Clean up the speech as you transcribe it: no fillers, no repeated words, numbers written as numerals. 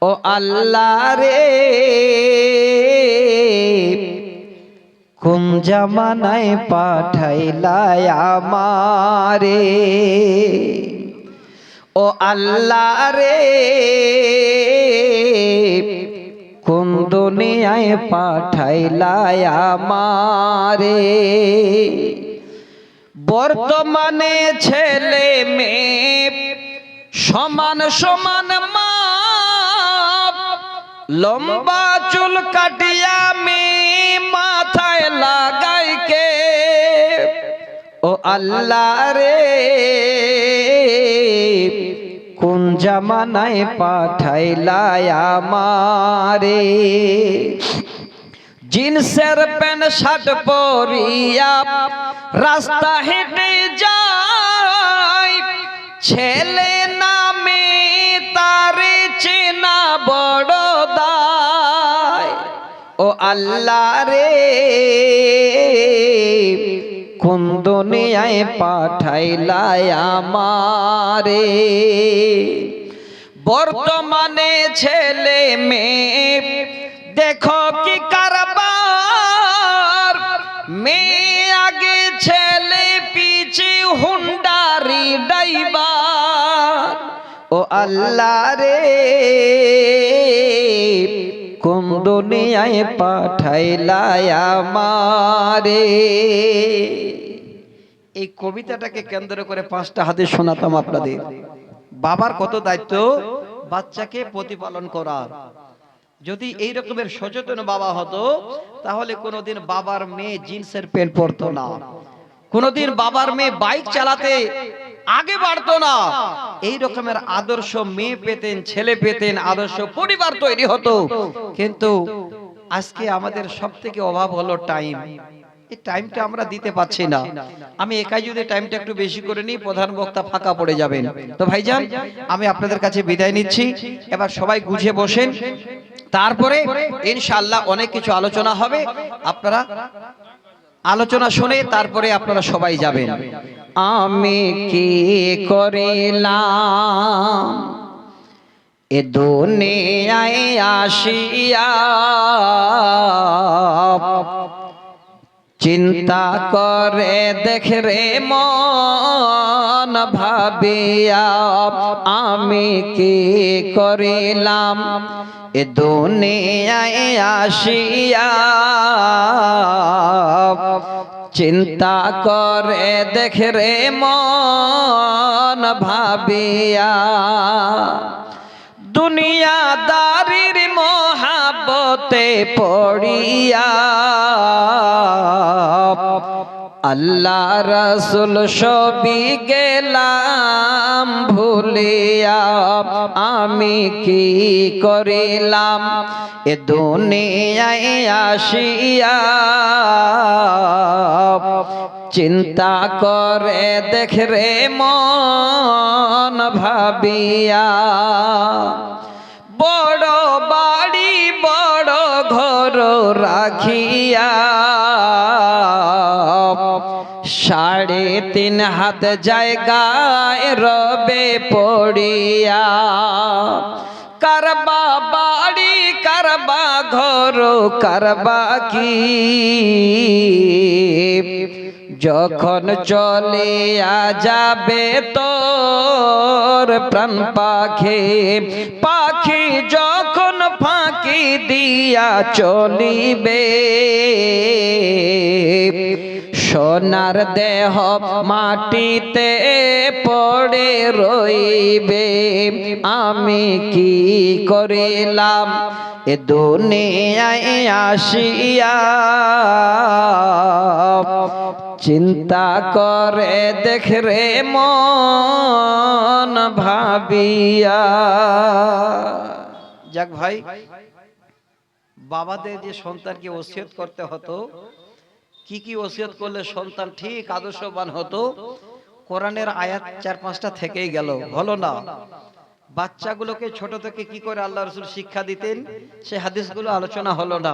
ও আল্লাহ রে কোন জামানায় পাঠাইলা আমারে, ও আল্লাহ রে কোন দুনিয়ায় পাঠাইলা আমারে। বর্তমানে ছেলে মেয়ে সমান সমান মা, লম্বা চুল কাটিয়া আমি মাথায় লাগাই কে, ও আল্লাহ রে কোন জামানায় পাঠাইলা আমারে। জিন্সের প্যান্ট শার্ট পরিয়া রাস্তা হেঁটে যাই, ছেলে নামে তারে চেনা বড় দায়, ও আল্লাহ রে কোন দুনিয়ায় পাঠাইলা আমারে। বর্তমানে ছেলে মেয়ে দেখো কি কারবার, মেয়ে আগে ছেলে পিছে হুন্ডারি ড্রাইভার, ও আল্লাহ রে কোন দুনিয়ায় পাঠাইলা আমারে। এই কবিতাটাকে কেন্দ্র করে 5টা হাদিস শোনাতাম আপনাদের। বাবার কত দায়িত্ব বাচ্চাকে প্রতিপালন করার। যদি এই রকমের সচেতন বাবা হতো তাহলে কোনোদিন বাবার মেয়ে জিন্সের প্যান্ট পরতো না, কোনোদিন বাবার মেয়ে বাইক চালাতে আগে বাড়তো না। এই রকমের আদর্শ মেয়ে পেতেন, ছেলে পেতেন, আদর্শ পরিবার তৈরি হতো। কিন্তু আজকে আমাদের সবথেকে অভাব হলো টাইম। এই টাইমটা আমরা দিতে পারছি না। আমি একাই যদি টাইমটা একটু বেশি করে নিই, প্রধান বক্তা ফাঁকা পড়ে যাবেন। তো ভাইজান, আমি আপনাদের কাছে বিদায় নিচ্ছি। এবার সবাই গুছিয়ে বসেন, তারপরে ইনশাআল্লাহ অনেক কিছু আলোচনা হবে। আপনারা আলোচনা শুনে তারপরে আপনারা সবাই যাবেন। আমি কি করিলাম এ দুনিয়ায় আসিয়া, চিন্তা করে দেখ রে মন ভাবিয়া, আমি কি করিলাম এ দুনিয়ায় আসিয়া, চিন্তা করে দেখ রে মন ভাবিয়া। দুনিয়াদারির মহাব্বতে পড়িয়া, আল্লাহ রাসূল সবই গেলাম ভুলিয়া, আমি কি করিলাম এ দুনিয়ায় আসিয়া, চিন্তা করে দেখ রে মন ভাবিয়া। বড় বাড়ি বড় ঘর রাখিয়া, 3.5 হাত জায়গায় রবে পড়িয়া, কারবা বাড়ি কারবা ঘর কারবা কি, যখন চলিয়া যাবে তোর প্রাণ পাখি, পাখি যখন ফাঁকি দিয়া চলিবে, সোনার দেহ মাটিতে পড়ে রইবে, আমি কি করিলাম এ দুনিয়ায় আসিয়া, চিন্তা করে দেখ রে মন ভাবিয়া। যাক ভাই, বাবাদের যে সন্তানকে ওসিয়ত করতে হতো, কি কি ওসিয়ত করলে সন্তান ঠিক আদর্শবান হতো, কোরআনের আয়াত 4-5টা থেকেই গেল, হলো না। বাচ্চাগুলোকে ছোট থেকে কি করে আল্লাহ রাসূল শিক্ষা দিতেন সে হাদিসগুলো আলোচনা হলো না।